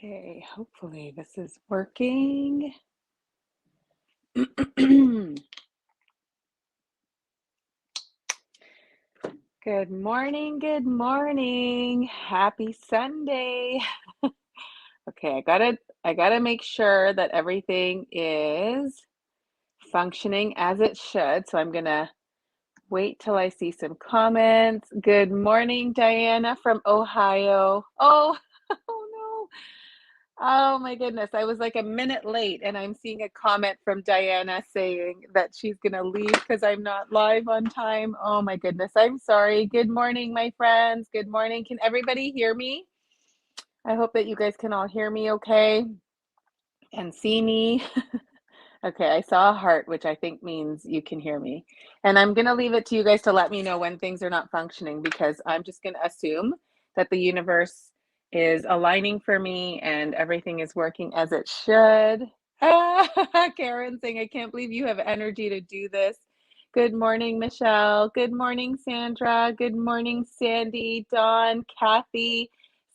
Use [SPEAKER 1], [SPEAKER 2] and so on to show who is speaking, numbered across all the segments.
[SPEAKER 1] Okay, hopefully this is working. Good morning, good morning. Happy Sunday. Okay, I gotta make sure that everything is functioning as it should. So I'm gonna wait till I see some comments. Good morning, Diana from Ohio. Oh, oh no. Oh my goodness, I was like a minute late and I'm seeing a comment from Diana saying that she's gonna leave because I'm not live on time. Oh my goodness, I'm sorry. Good morning, my friends. Good morning. Can everybody hear me? I hope that you guys can all hear me okay and see me. Okay, I saw a heart, which I think means you can hear me. And I'm gonna leave it to you guys to let me know when things are not functioning because I'm just gonna assume that the universe is aligning for me and everything is working as it should. Karen saying, I can't believe you have energy to do this. Good morning, Michelle. Good morning, Sandra. Good morning, Sandy, Dawn, Kathy,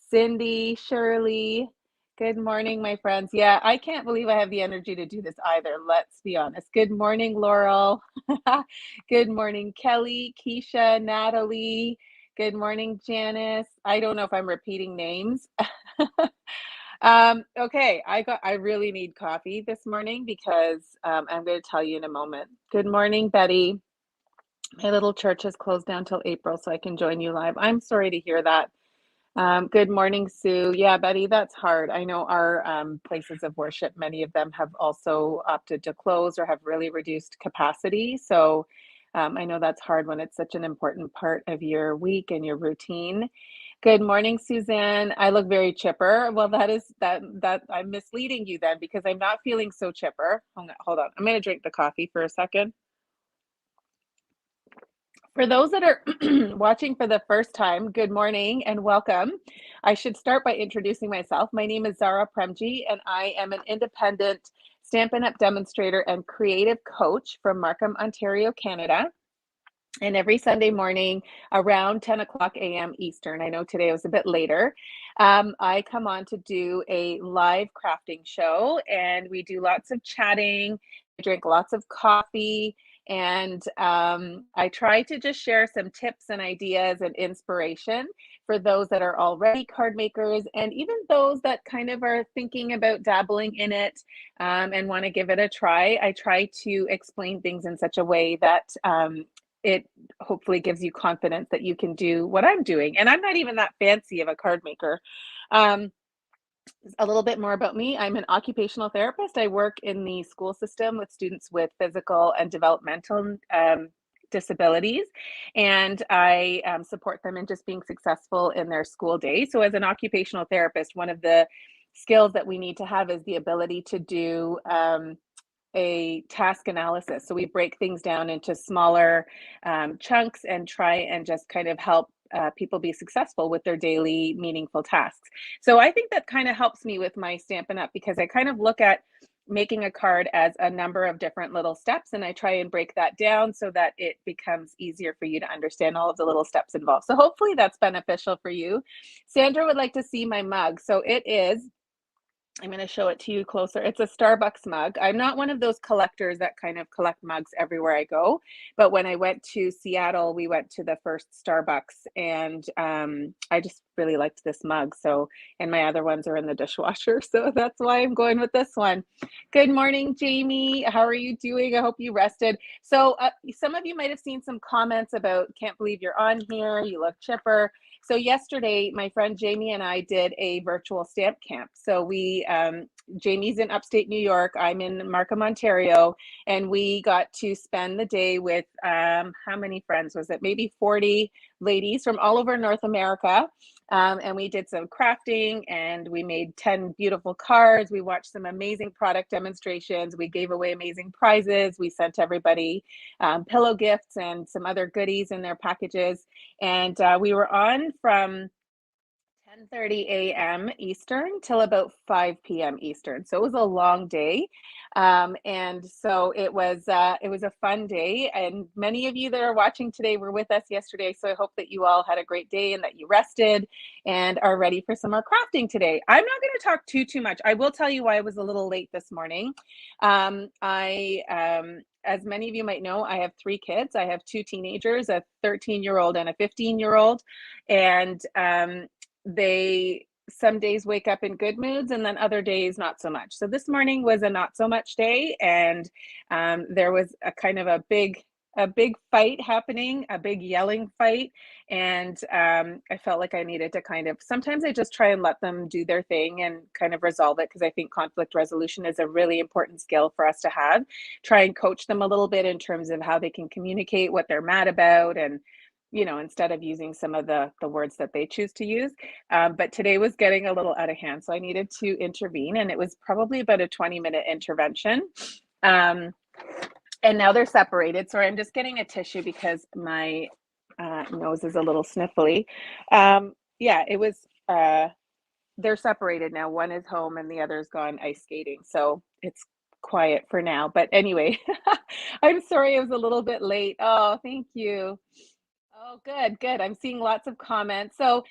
[SPEAKER 1] Cindy, Shirley. Good morning, my friends. Yeah, I can't believe I have the energy to do this either. Let's be honest. Good morning, Laurel. Good morning, Kelly, Keisha, Natalie. Good morning, Janice. I don't know if I'm repeating names. Okay, I really need coffee this morning because I'm going to tell you in a moment. Good morning, Betty. My little church is closed down till April, so I can join you live. I'm sorry to hear that. Good morning, Sue. Yeah, Betty, that's hard. I know our places of worship, many of them have also opted to close or have really reduced capacity. So I know that's hard when it's such an important part of your week and your routine. Good morning, Suzanne. I look very chipper. Well, that I'm misleading you then because I'm not feeling so chipper. Hold on. I'm going to drink the coffee for a second. For those that are watching for the first time, good morning and welcome. I should start by introducing myself. My name is Zara Premji, and I am an independent Stampin' Up! Demonstrator and creative coach from Markham, Ontario, Canada. And every Sunday morning around 10 o'clock a.m. Eastern, I know today was a bit later, I come on to do a live crafting show and we do lots of chatting, I drink lots of coffee, and I try to just share some tips and ideas and inspiration for those that are already card makers and even those that kind of are thinking about dabbling in it and want to give it a try. I try to explain things in such a way that it hopefully gives you confidence that you can do what I'm doing. And I'm not even that fancy of a card maker. Um, a little bit more about me. I'm an occupational therapist. I work in the school system with students with physical and developmental disabilities, and I support them in just being successful in their school day. So, as an occupational therapist, one of the skills that we need to have is the ability to do a task analysis. So we break things down into smaller chunks and try and just kind of help people be successful with their daily meaningful tasks. So I think that kind of helps me with my Stampin' Up! Because I kind of look at making a card as a number of different little steps and I try and break that down so that it becomes easier for you to understand all of the little steps involved. So hopefully that's beneficial for you. Sandra would like to see my mug. So it is, I'm going to show it to you closer. It's a Starbucks mug. I'm not one of those collectors that kind of collect mugs everywhere I go. But when I went to Seattle, we went to the first Starbucks and I just really liked this mug. So, and my other ones are in the dishwasher. So that's why I'm going with this one. Good morning, Jamie. How are you doing? I hope you rested. So some of you might have seen some comments about, can't believe you're on here. You look chipper. So yesterday, my friend Jamie and I did a virtual stamp camp. So Jamie's in upstate New York, I'm in Markham, Ontario, and we got to spend the day with, how many friends was it? Maybe 40 ladies from all over North America. And we did some crafting and we made 10 beautiful cards. We watched some amazing product demonstrations. We gave away amazing prizes. We sent everybody pillow gifts and some other goodies in their packages. And we were on from 10:30 a.m. Eastern till about 5 p.m. Eastern. So it was a long day. And so it was a fun day. And many of you that are watching today were with us yesterday. So I hope that you all had a great day and that you rested and are ready for some more crafting today. I'm not going to talk too much. I will tell you why I was a little late this morning. As many of you might know, I have three kids. I have two teenagers, a 13-year-old and a 15-year-old. And they some days wake up in good moods and then other days not so much. So this morning was a not so much day, and there was a kind of a big fight happening, a big yelling fight, and I felt like I needed to kind of, sometimes I just try and let them do their thing and kind of resolve it, because I think conflict resolution is a really important skill for us to have. Try and coach them a little bit in terms of how they can communicate what they're mad about, and instead of using some of the words that they choose to use. But today was getting a little out of hand, so I needed to intervene, and it was probably about a 20-minute intervention. And now they're separated. Sorry, I'm just getting a tissue because my nose is a little sniffly. Yeah, it was, they're separated now. One is home and the other's gone ice skating. So it's quiet for now. But anyway, I'm sorry I was a little bit late. Oh, thank you. Oh, good, good. I'm seeing lots of comments. So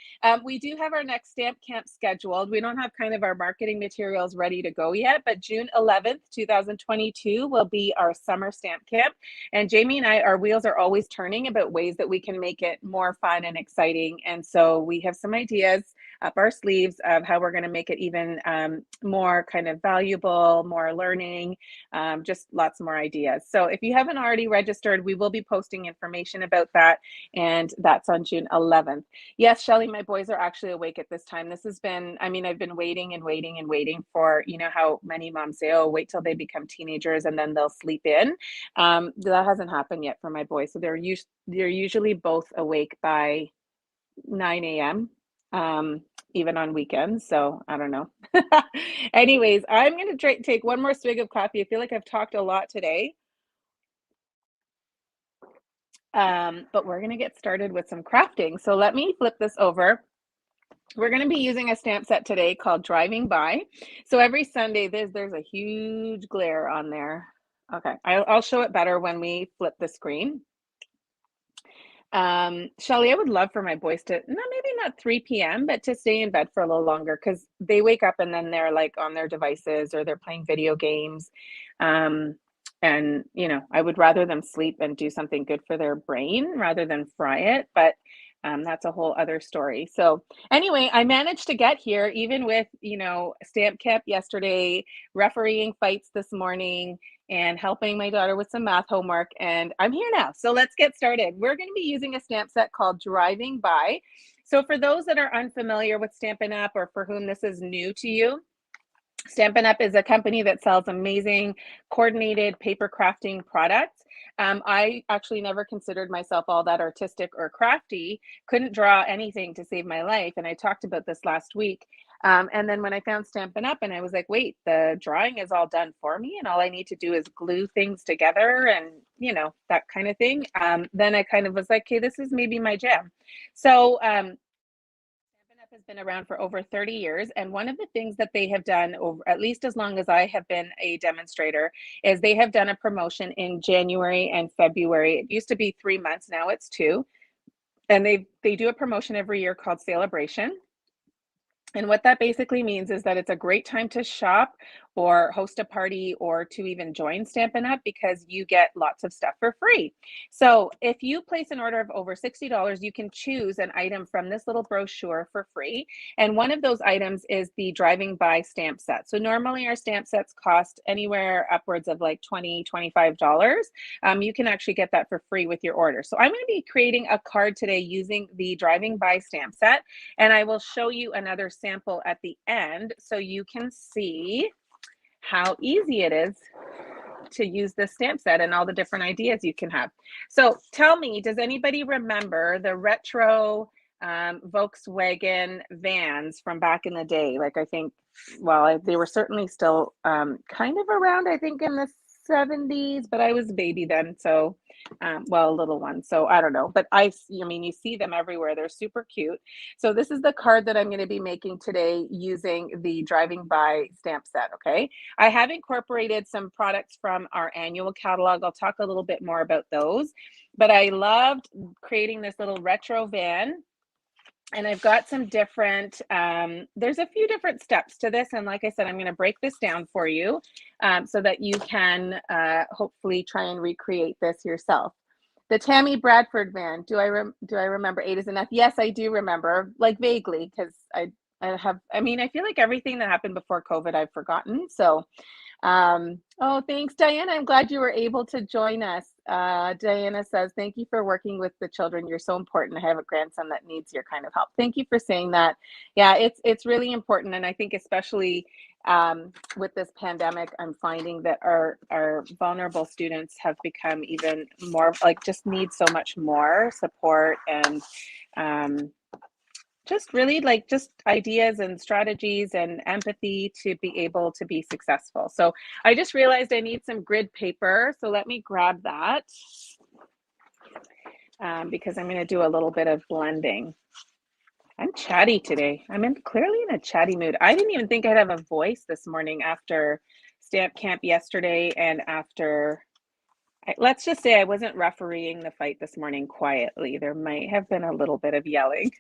[SPEAKER 1] we do have our next stamp camp scheduled. We don't have kind of our marketing materials ready to go yet, but June 11th, 2022 will be our summer stamp camp. And Jamie and I, our wheels are always turning about ways that we can make it more fun and exciting. And so we have some ideas up our sleeves of how we're going to make it even more kind of valuable, more learning, just lots more ideas. So if you haven't already registered, we will be posting information about that. And that's on June 11th. Yes, Shelly, my boys are actually awake at this time. This has been, I mean, I've been waiting and waiting and waiting for, how many moms say, oh, wait till they become teenagers and then they'll sleep in. That hasn't happened yet for my boys. So they're usually both awake by 9 a.m. Even on weekends. So I don't know. Anyways, I'm going to take one more swig of coffee. I feel like I've talked a lot today. But we're going to get started with some crafting. So let me flip this over. We're going to be using a stamp set today called Driving By. So every Sunday, there's a huge glare on there. Okay, I'll show it better when we flip the screen. Shelly, I would love for my boys to, maybe not 3 p.m., but to stay in bed for a little longer, because they wake up and then they're like on their devices or they're playing video games. And, I would rather them sleep and do something good for their brain rather than fry it. But that's a whole other story. So anyway, I managed to get here even with, stamp camp yesterday, refereeing fights this morning, and helping my daughter with some math homework. And I'm here now. So let's get started. We're going to be using a stamp set called Driving By. So for those that are unfamiliar with Stampin' Up! Or for whom this is new to you, Stampin' Up! Is a company that sells amazing coordinated paper crafting products. I actually never considered myself all that artistic or crafty, couldn't draw anything to save my life. And I talked about this last week. And then when I found Stampin' Up! And I was like, wait, the drawing is all done for me and all I need to do is glue things together and, that kind of thing. Then I kind of was like, okay, this is maybe my jam. So has been around for over 30 years. And one of the things that they have done over at least as long as I have been a demonstrator is they have done a promotion in January and February. It used to be 3 months, now it's 2. And they do a promotion every year called Celebration. And what that basically means is that it's a great time to shop or host a party or to even join Stampin' Up! Because you get lots of stuff for free. So if you place an order of over $60, you can choose an item from this little brochure for free. And one of those items is the Driving By stamp set. So normally our stamp sets cost anywhere upwards of like $20, $25. You can actually get that for free with your order. So I'm going to be creating a card today using the Driving By stamp set. And I will show you another sample at the end so you can see how easy it is to use this stamp set and all the different ideas you can have. So tell me, does anybody remember the retro Volkswagen vans from back in the day? Like I think, well, they were certainly still kind of around, I think in the 70s, but I was a baby then, so well, a little one, so I don't know. But I mean, you see them everywhere. They're super cute. So this is the card that I'm going to be making today using the driving by stamp set. Okay, I have incorporated some products from our annual catalog. I'll talk a little bit more about those, but I loved creating this little retro van. And I've got some different, there's a few different steps to this. And like I said, I'm going to break this down for you so that you can hopefully try and recreate this yourself. The Tammy Bradford van, do I remember 8 is enough? Yes, I do remember, like vaguely, because I mean, I feel like everything that happened before COVID, I've forgotten. So oh, thanks, Diana. I'm glad you were able to join us. Diana says, thank you for working with the children. You're so important. I have a grandson that needs your kind of help. Thank you for saying that. Yeah, it's really important. And I think especially with this pandemic, I'm finding that our vulnerable students have become even more, like, just need so much more support and just really like just ideas and strategies and empathy to be able to be successful. So I just realized I need some grid paper. So let me grab that because I'm going to do a little bit of blending. I'm chatty today. Clearly in a chatty mood. I didn't even think I'd have a voice this morning after stamp camp yesterday and after let's just say I wasn't refereeing the fight this morning quietly. There might have been a little bit of yelling.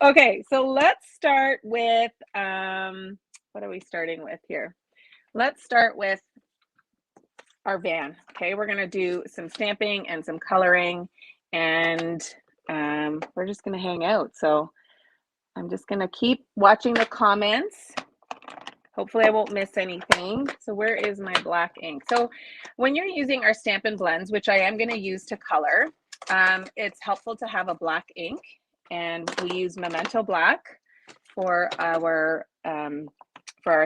[SPEAKER 1] Okay, so let's start with, what are we starting with here? Let's start with our van. Okay, we're gonna do some stamping and some coloring, and we're just gonna hang out. So I'm just gonna keep watching the comments. Hopefully I won't miss anything. So where is my black ink? So when you're using our Stampin' Blends, which I am going to use to color, it's helpful to have a black ink, and we use Memento Black for our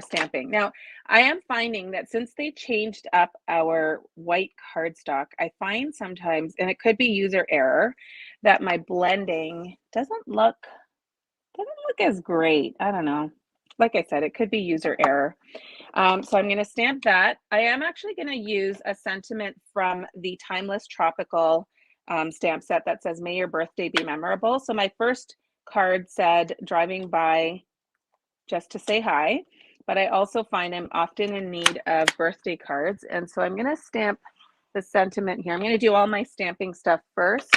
[SPEAKER 1] stamping. Now, I am finding that since they changed up our white cardstock, I find sometimes, and it could be user error, that my blending doesn't look as great. I don't know. Like I said, it could be user error. So I'm going to stamp that. I am actually going to use a sentiment from the Timeless Tropical stamp set that says, may your birthday be memorable. So my first card said, driving by just to say hi. But I also find I'm often in need of birthday cards. And so I'm going to stamp the sentiment here. I'm going to do all my stamping stuff first,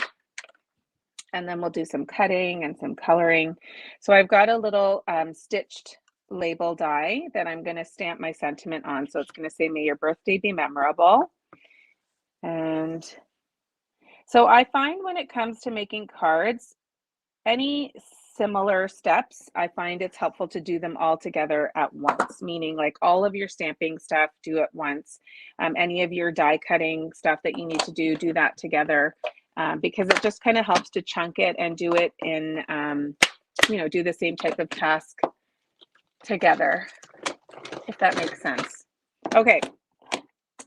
[SPEAKER 1] and then we'll do some cutting and some coloring. So I've got a little stitched label die that I'm going to stamp my sentiment on. So it's going to say, may your birthday be memorable. And so I find when it comes to making cards, any similar steps, I find it's helpful to do them all together at once, meaning like all of your stamping stuff, do at once. Any of your die cutting stuff that you need to do that together, because it just kind of helps to chunk it and do it in, do the same type of task together, if that makes sense. Okay.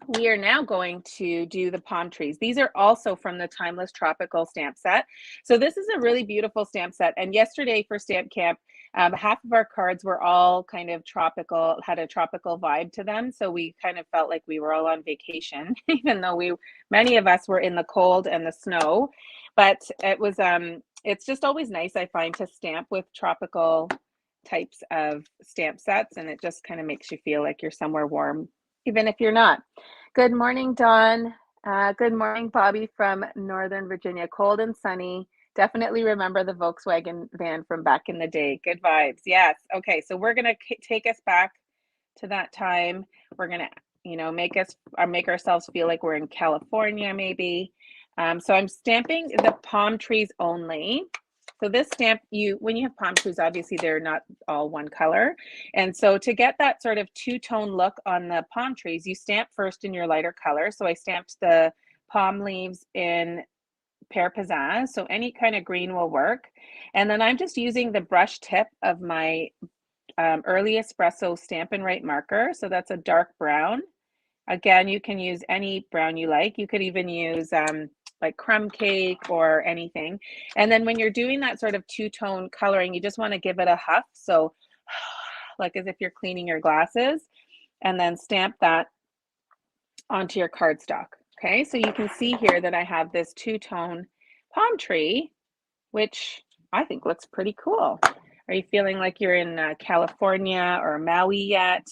[SPEAKER 1] We are now going to do the palm trees. These are also from the Timeless Tropical stamp set. So this is a really beautiful stamp set. And yesterday for Stamp Camp, half of our cards were all kind of tropical, had a tropical vibe to them. So we kind of felt like we were all on vacation, even though many of us were in the cold and the snow. But it was, it's just always nice, I find, to stamp with tropical types of stamp sets. And it just kind of makes you feel like you're somewhere warm, even if you're not. Good morning, Dawn. Good morning, Bobby from Northern Virginia. Cold and sunny. Definitely remember the Volkswagen van from back in the day. Good vibes. Yes. Okay. So we're going to take us back to that time. We're going to, make ourselves feel like we're in California, maybe. So I'm stamping the palm trees only. So this stamp, when you have palm trees, obviously they're not all one color. And so to get that sort of two-tone look on the palm trees, you stamp first in your lighter color. So I stamped the palm leaves in Pear Pizzazz. So any kind of green will work. And then I'm just using the brush tip of my Early Espresso Stampin' Write marker. So that's a dark brown. Again, you can use any brown you like. You could even use like crumb cake or anything. And then when you're doing that sort of two-tone coloring, you just want to give it a huff. So like as if you're cleaning your glasses, and then stamp that onto your cardstock. Okay, so you can see here that I have this two-tone palm tree, which I think looks pretty cool. Are you feeling like you're in California or Maui yet?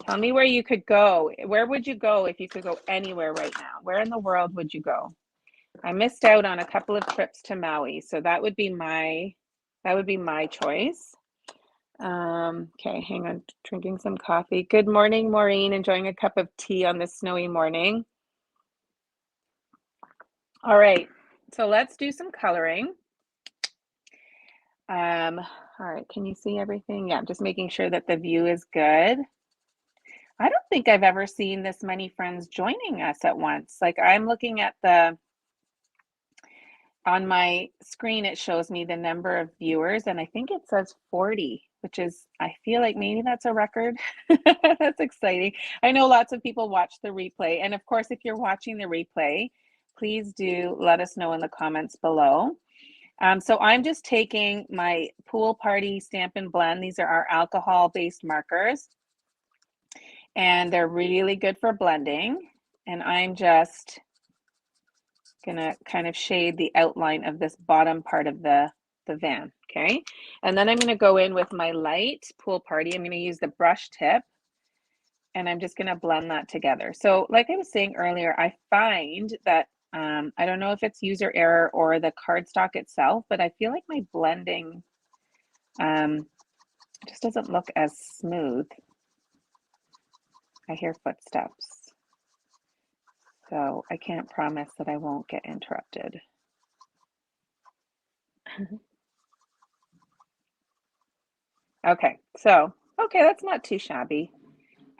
[SPEAKER 1] Tell me where you could go. Where would you go if you could go anywhere right now? Where in the world would you go? I missed out on a couple of trips to Maui, so that would be my choice. Okay, hang on, drinking some coffee. Good morning, Maureen. Enjoying a cup of tea on this snowy morning. All right, so let's do some coloring. All right, can you see everything? Yeah, I'm just making sure that the view is good. I don't think I've ever seen this many friends joining us at once. Like I'm looking at on my screen, it shows me the number of viewers, and I think it says 40, which is, I feel like maybe that's a record. That's exciting. I know lots of people watch the replay. And of course, if you're watching the replay, please do let us know in the comments below. So I'm just taking my Pool Party Stampin' Blend. These are our alcohol-based markers, and they're really good for blending. And I'm just gonna kind of shade the outline of this bottom part of the van, okay? And then I'm gonna go in with my light Pool Party. I'm gonna use the brush tip, and I'm just gonna blend that together. So like I was saying earlier, I find that I don't know if it's user error or the cardstock itself, but I feel like my blending just doesn't look as smooth. I hear footsteps, so I can't promise that I won't get interrupted. Okay, so, okay, that's not too shabby.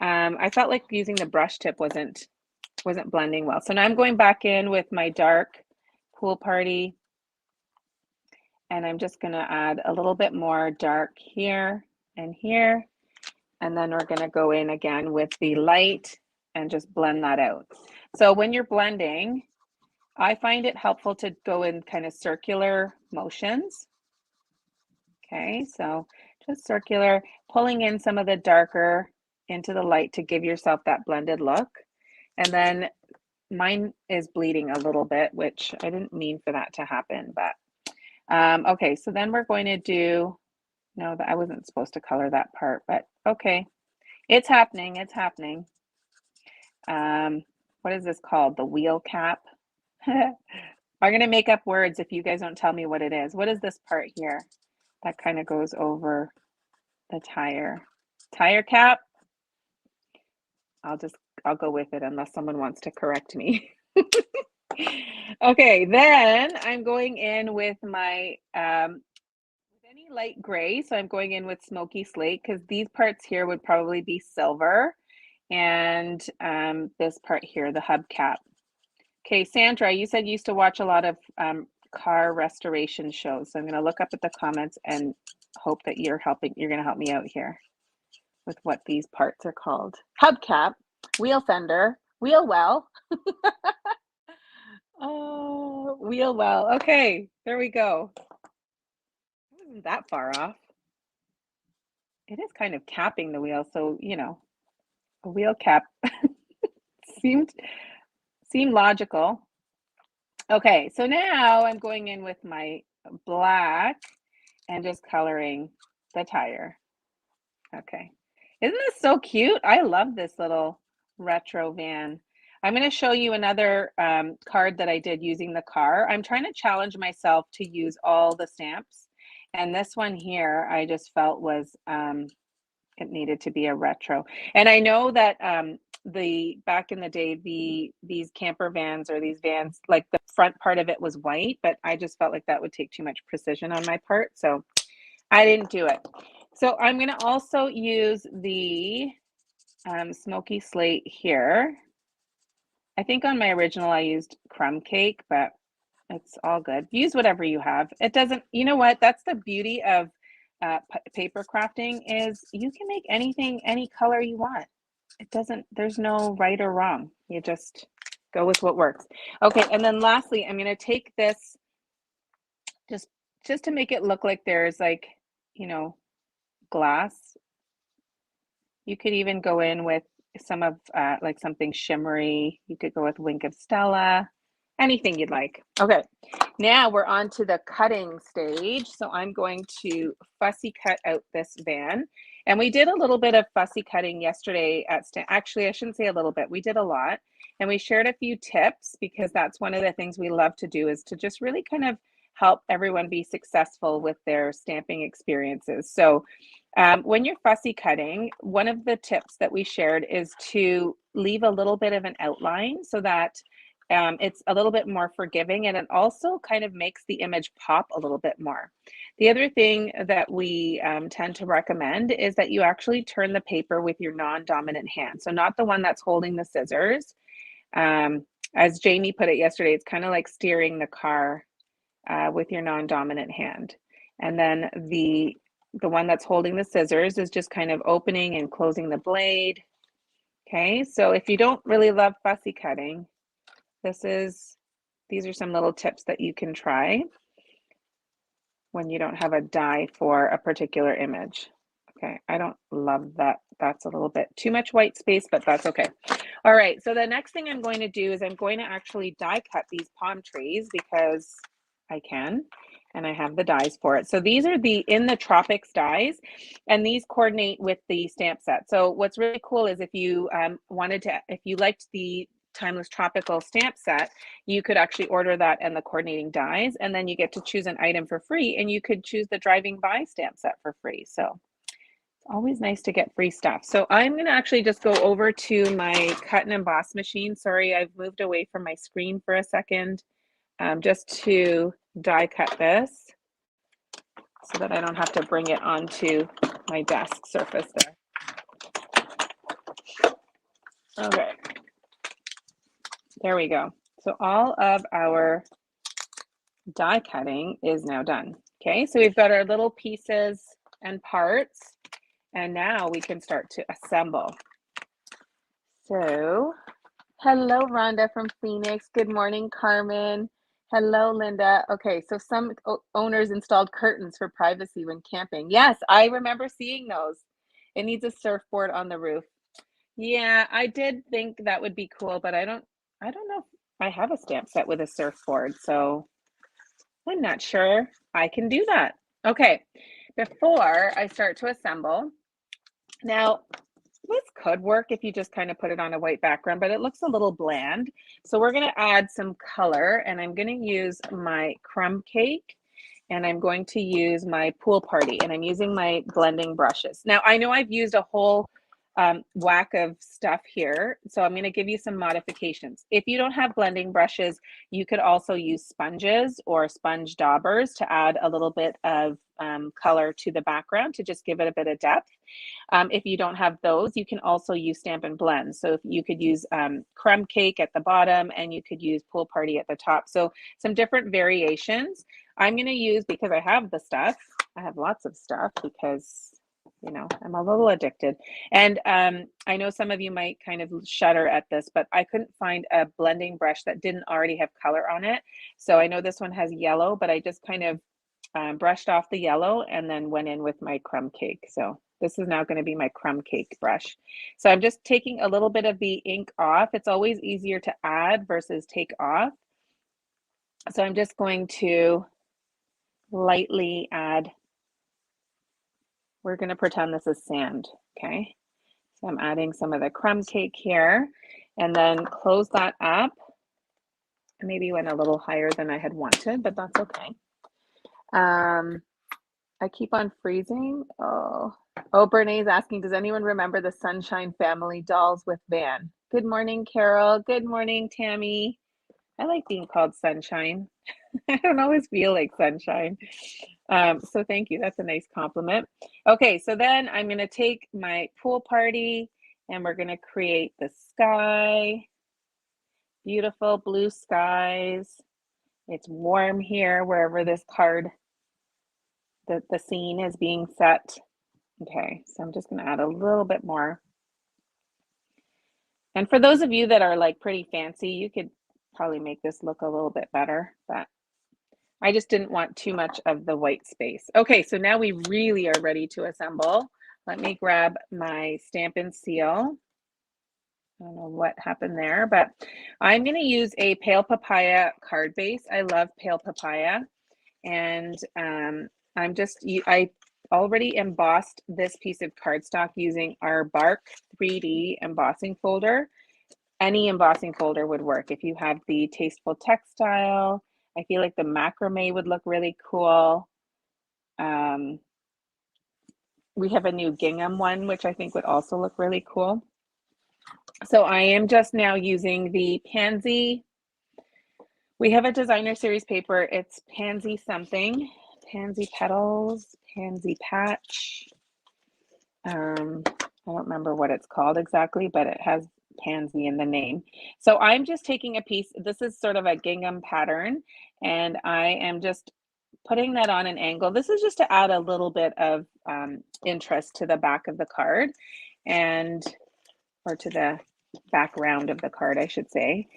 [SPEAKER 1] I felt like using the brush tip wasn't blending well. So now I'm going back in with my dark Pool Party, and I'm just gonna add a little bit more dark here and here. And then we're gonna go in again with the light and just blend that out. So when you're blending, I find it helpful to go in kind of circular motions. Okay, so just circular, pulling in some of the darker into the light to give yourself that blended look. And then mine is bleeding a little bit, which I didn't mean for that to happen, but okay, so then we're going to do, no, I wasn't supposed to color that part, but okay, it's happening, it's happening. What is this called? The wheel cap? I'm gonna make up words if you guys don't tell me what it is. What is this part here that kind of goes over the tire? Tire cap? I'll go with it unless someone wants to correct me. Okay, then I'm going in with my with any light gray. So I'm going in with smoky slate because these parts here would probably be silver, and this part here, the hubcap. Okay, Sandra, you said you used to watch a lot of car restoration shows. So I'm going to look up at the comments and hope that you're going to help me out here with what these parts are called. Hubcap, wheel fender, wheel well. Oh, wheel well. Okay, there we go. It wasn't that far off. It is kind of capping the wheel, so you know, a wheel cap seemed logical. Okay, so now I'm going in with my black and just coloring the tire. Okay, isn't this so cute? I love this little retro van. I'm going to show you another card that I did using the car. I'm trying to challenge myself to use all the stamps. And this one here, I just felt was, it needed to be a retro. And I know that back in the day, these camper vans or these vans, like the front part of it was white, but I just felt like that would take too much precision on my part. So I didn't do it. So I'm going to also use the smoky slate here. I think on my original I used crumb cake, but it's all good. Use whatever you have. It doesn't, you know what? That's the beauty of paper crafting is you can make anything, any color you want. It doesn't, there's no right or wrong. You just go with what works. Okay, and then lastly, I'm going to take this just to make it look like there's like, you know, glass. You could even go in with some of like something shimmery. You could go with Wink of Stella, anything you'd like. Okay, now we're on to the cutting stage. So I'm going to fussy cut out this van. And we did a little bit of fussy cutting yesterday at actually, I shouldn't say a little bit, we did a lot. And we shared a few tips because that's one of the things we love to do, is to just really kind of help everyone be successful with their stamping experiences. So when you're fussy cutting, one of the tips that we shared is to leave a little bit of an outline so that it's a little bit more forgiving, and it also kind of makes the image pop a little bit more. The other thing that we tend to recommend is that you actually turn the paper with your non-dominant hand. So not the one that's holding the scissors. As Jamie put it yesterday, it's kind of like steering the car with your non-dominant hand. And then the one that's holding the scissors is just kind of opening and closing the blade. Okay, so if you don't really love fussy cutting, these are some little tips that you can try when you don't have a die for a particular image. Okay, I don't love that. That's a little bit too much white space, but that's okay. All right, so the next thing I'm going to do is I'm going to actually die cut these palm trees because I can, and I have the dies for it. So these are the In the Tropics dies, and these coordinate with the stamp set. So what's really cool is if you if you liked the Timeless Tropical stamp set, you could actually order that and the coordinating dies, and then you get to choose an item for free, and you could choose the driving by stamp set for free. So it's always nice to get free stuff. So I'm going to actually just go over to my cut and emboss machine. Sorry, I've moved away from my screen for a second, just to die cut this so that I don't have to bring it onto my desk surface there. Okay. There we go. So all of our die cutting is now done. Okay, so we've got our little pieces and parts, and now we can start to assemble. So, hello, Rhonda from Phoenix. Good morning, Carmen. Hello, Linda. Okay, so some owners installed curtains for privacy when camping. Yes, I remember seeing those. It needs a surfboard on the roof. Yeah, I did think that would be cool, but I don't know if I have a stamp set with a surfboard, so I'm not sure I can do that. Okay, before I start to assemble, now this could work if you just kind of put it on a white background, but it looks a little bland. So we're going to add some color, and I'm going to use my crumb cake, and I'm going to use my pool party, and I'm using my blending brushes. Now, I know I've used a whole whack of stuff here, so I'm going to give you some modifications. If you don't have blending brushes, you could also use sponges or sponge daubers to add a little bit of color to the background to just give it a bit of depth. If you don't have those, you can also use Stampin' Blend. So if you could use crumb cake at the bottom, and you could use pool party at the top. So some different variations. I'm going to use, because I have the stuff, I have lots of stuff because, you know, I'm a little addicted. And I know some of you might kind of shudder at this, but I couldn't find a blending brush that didn't already have color on it. So I know this one has yellow, but I just kind of brushed off the yellow and then went in with my crumb cake. So this is now going to be my crumb cake brush. So I'm just taking a little bit of the ink off. It's always easier to add versus take off. So I'm just going to lightly add. We're going to pretend this is sand, okay? So I'm adding some of the crumb cake here, and then close that up. Maybe went a little higher than I had wanted, but that's okay. I keep on freezing. Oh, Bernays asking, does anyone remember the Sunshine Family dolls with Van? Good morning, Carol. Good morning, Tammy. I like being called Sunshine. I don't always feel like sunshine. So thank you. That's a nice compliment. Okay, so then I'm going to take my pool party, and we're going to create the sky. Beautiful blue skies. It's warm here wherever this card, the scene is being set. Okay, so I'm just going to add a little bit more. And for those of you that are like pretty fancy, you could probably make this look a little bit better, but I just didn't want too much of the white space. Okay, so now we really are ready to assemble. Let me grab my Stampin' Seal. I don't know what happened there, but I'm going to use a pale papaya card base. I love pale papaya. And I already embossed this piece of cardstock using our Bark 3D embossing folder. Any embossing folder would work. If you have the Tasteful Textile, I feel like the macrame would look really cool. We have a new gingham one, which I think would also look really cool. So I am just now using the Pansy. We have a designer series paper. It's Pansy something, Pansy Petals, Pansy Patch. I don't remember what it's called exactly, but it has pansy in the name. So I'm just taking a piece. This is sort of a gingham pattern, and I am just putting that on an angle. This is just to add a little bit of interest to the back of the card, or to the background of the card, I should say.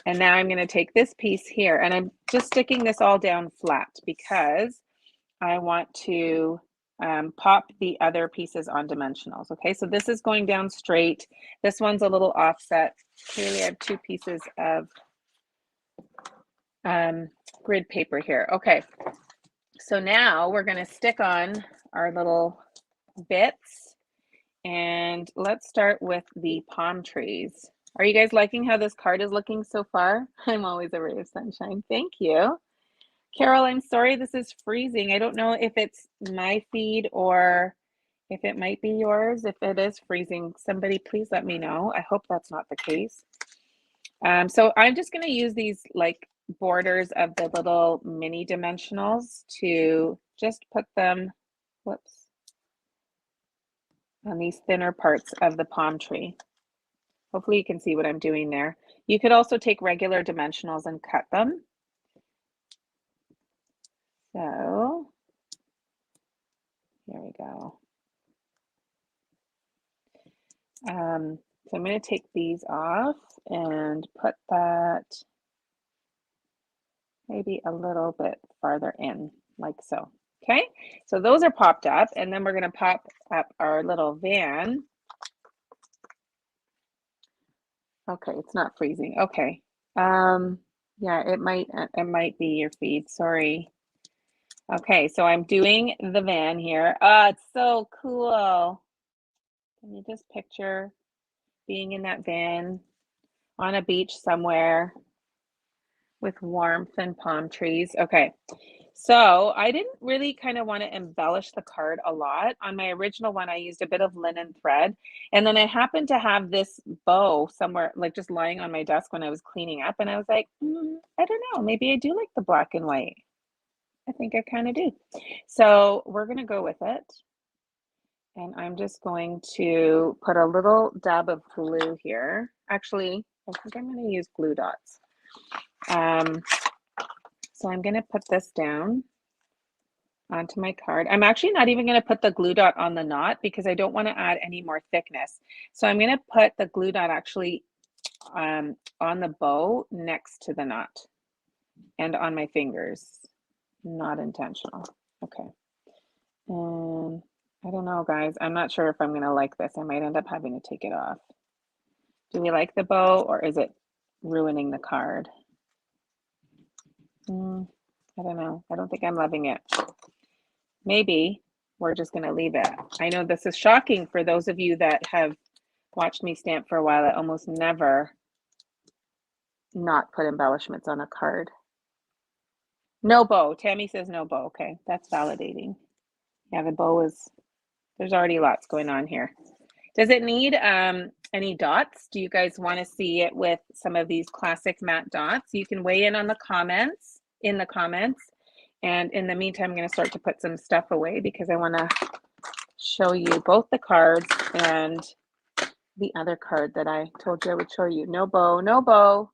[SPEAKER 1] And now I'm going to take this piece here, and I'm just sticking this all down flat because I want to pop the other pieces on dimensionals. Okay, so this is going down straight. This one's a little offset. Clearly I have two pieces of grid paper here. Okay, so now we're going to stick on our little bits, and let's start with the palm trees. Are you guys liking how this card is looking so far? I'm always a ray of sunshine. Thank you. Carol, I'm sorry this is freezing. I don't know if it's my feed or if it might be yours. If it is freezing, somebody please let me know. I hope that's not the case. So I'm just going to use these like borders of the little mini dimensionals to just put them, whoops, on these thinner parts of the palm tree. Hopefully you can see what I'm doing there. You could also take regular dimensionals and cut them. So here we go. So I'm going to take these off and put that maybe a little bit farther in, like so. Okay, so those are popped up, and then we're going to pop up our little van. Okay, it's not freezing. Okay. Yeah, it might be your feed. Sorry. Okay, so I'm doing the van here. Oh, it's so cool. Can you just picture being in that van on a beach somewhere with warmth and palm trees? Okay, so I didn't really kind of want to embellish the card a lot. On my original one, I used a bit of linen thread, and then I happened to have this bow somewhere, like just lying on my desk when I was cleaning up, and I was like, I don't know, maybe I do like the black and white. I think I kind of do. So we're going to go with it. And I'm just going to put a little dab of glue here. Actually, I think I'm going to use glue dots. So I'm going to put this down onto my card. I'm actually not even going to put the glue dot on the knot because I don't want to add any more thickness. So I'm going to put the glue dot actually on the bow next to the knot and on my fingers. Not intentional. Okay. And I don't know, guys. I'm not sure if I'm going to like this. I might end up having to take it off. Do we like the bow, or is it ruining the card? I don't know. I don't think I'm loving it. Maybe we're just going to leave it. I know this is shocking for those of you that have watched me stamp for a while. I almost never not put embellishments on a card. No bow. Tammy says no bow. Okay, that's validating. Yeah, the bow is, there's already lots going on here. Does it need any dots? Do you guys want to see it with some of these classic matte dots? You can weigh in on the comments, And in the meantime, I'm going to start to put some stuff away because I want to show you both the cards and the other card that I told you I would show you. No bow, no bow,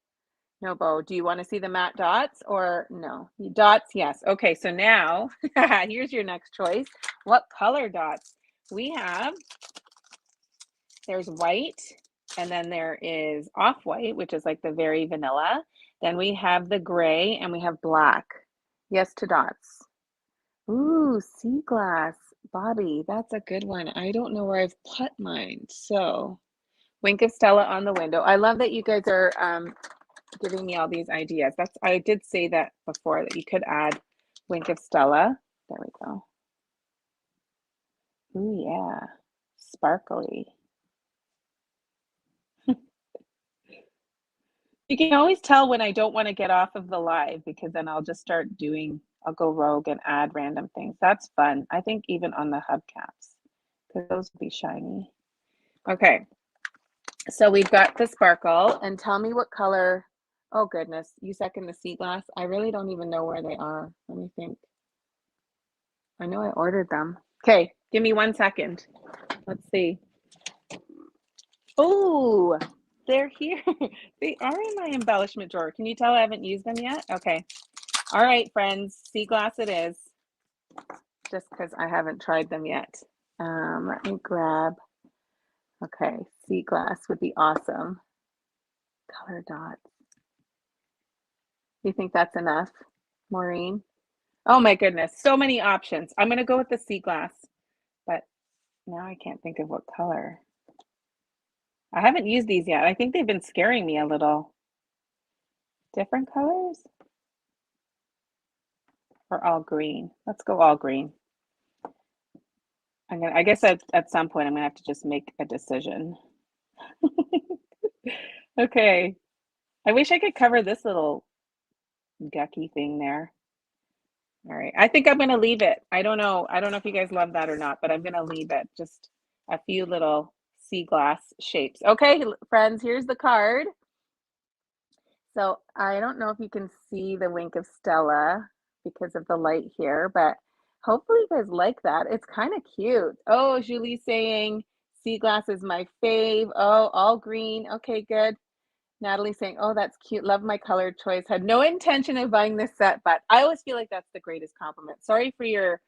[SPEAKER 1] no bow. Do you want to see the matte dots or no? Dots, yes. Okay, so now here's your next choice. What color dots? We have, there's white, and then there is off-white, which is like the very vanilla. Then we have the gray, and we have black. Yes to dots. Ooh, sea glass. Bobby, that's a good one. I don't know where I've put mine. So Wink of Stella on the window. I love that you guys are giving me all these ideas. I did say that before, that you could add Wink of Stella. There we go. Ooh, yeah. Sparkly. You can always tell when I don't want to get off of the live, because then I'll just start doing, I'll go rogue and add random things. That's fun. I think even on the hubcaps, because those will be shiny. Okay, so we've got the sparkle, and tell me what color. Oh goodness, you second the sea glass. I really don't even know where they are. Let me think. I know I ordered them. Okay, give me 1 second. Let's see. Oh, they're here. They are in my embellishment drawer. Can you tell I haven't used them yet? Okay. All right, friends. Sea glass it is. Just because I haven't tried them yet. Let me grab. Okay, sea glass would be awesome. Color dots. You think that's enough, Maureen? Oh my goodness, so many options. I'm gonna go with the sea glass, but now I can't think of what color. I haven't used these yet. I think they've been scaring me a little. Different colors? Or all green? Let's go all green. I guess at some point I'm gonna have to just make a decision. Okay. I wish I could cover this little gucky thing there. All right. I think I'm gonna leave it. I don't know. I don't know if you guys love that or not, but I'm gonna leave it. Just a few little sea glass shapes. Okay, friends, here's the card. So I don't know if you can see the Wink of Stella because of the light here, but hopefully you guys like that. It's kind of cute. Oh, Julie's saying sea glass is my fave. Oh, all green. Okay, good. Natalie saying, oh, that's cute. Love my color choice. Had no intention of buying this set, but I always feel like that's the greatest compliment. Sorry for your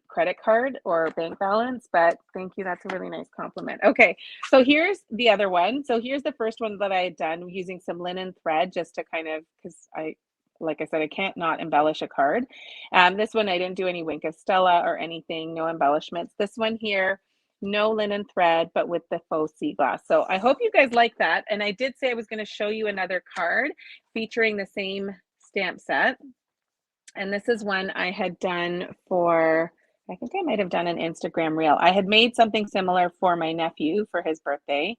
[SPEAKER 1] credit card or bank balance, but thank you. That's a really nice compliment. Okay, so here's the other one. So here's the first one that I had done using some linen thread just to kind of, because like I said, I can't not embellish a card. This one, I didn't do any Wink of Stella or anything, no embellishments. This one here, no linen thread, but with the faux sea glass. So I hope you guys like that. And I did say I was going to show you another card featuring the same stamp set. And this is one I had done for, I think I might have done an Instagram reel. I had made something similar for my nephew for his birthday.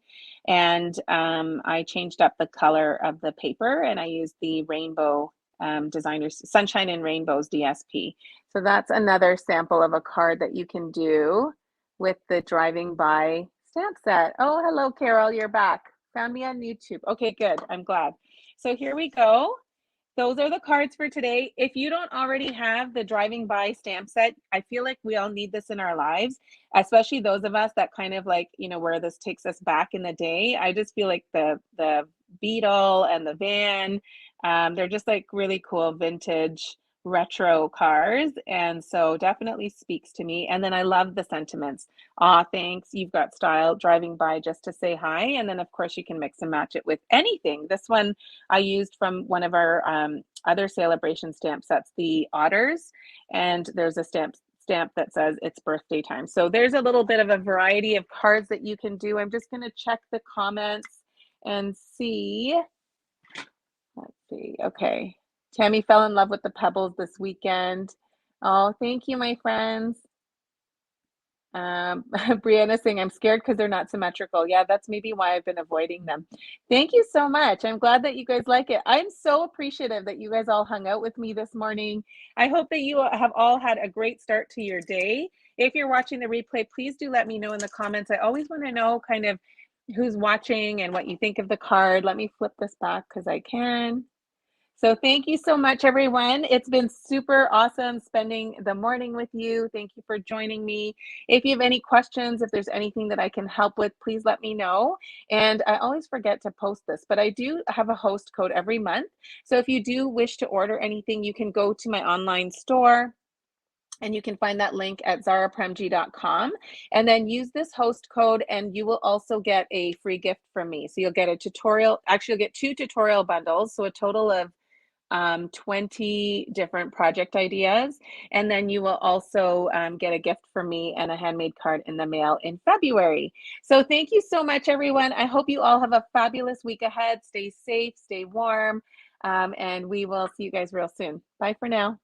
[SPEAKER 1] And I changed up the color of the paper and I used the rainbow designers Sunshine and Rainbows DSP. So that's another sample of a card that you can do with the driving by stamp set. Oh, hello, Carol, you're back. Found me on YouTube. Okay, good. I'm glad. So here we go. Those are the cards for today. If you don't already have the driving by stamp set, I feel like we all need this in our lives, especially those of us that kind of like, you know, where this takes us back in the day. I just feel like the Beetle and the van, they're just like really cool vintage retro cars. And so definitely speaks to me. And then I love the sentiments. Aw, thanks. You've got style, driving by just to say hi. And then of course you can mix and match it with anything. This one I used from one of our other celebration stamp sets, the otters. And there's a stamp that says it's birthday time. So there's a little bit of a variety of cards that you can do. I'm just going to check the comments and see. Let's see. Okay. Tammy fell in love with the pebbles this weekend. Oh, thank you, my friends. Brianna saying, I'm scared because they're not symmetrical. Yeah, that's maybe why I've been avoiding them. Thank you so much. I'm glad that you guys like it. I'm so appreciative that you guys all hung out with me this morning. I hope that you have all had a great start to your day. If you're watching the replay, please do let me know in the comments. I always want to know kind of who's watching and what you think of the card. Let me flip this back because I can. So thank you so much, everyone. It's been super awesome spending the morning with you. Thank you for joining me. If you have any questions, if there's anything that I can help with, please let me know. And I always forget to post this, but I do have a host code every month. So if you do wish to order anything, you can go to my online store. And you can find that link at zarapremji.com and then use this host code and you will also get a free gift from me. So you'll get a tutorial, actually you'll get 2 tutorial bundles. So a total of 20 different project ideas. And then you will also get a gift from me and a handmade card in the mail in February. So thank you so much, everyone. I hope you all have a fabulous week ahead. Stay safe, stay warm, and we will see you guys real soon. Bye for now.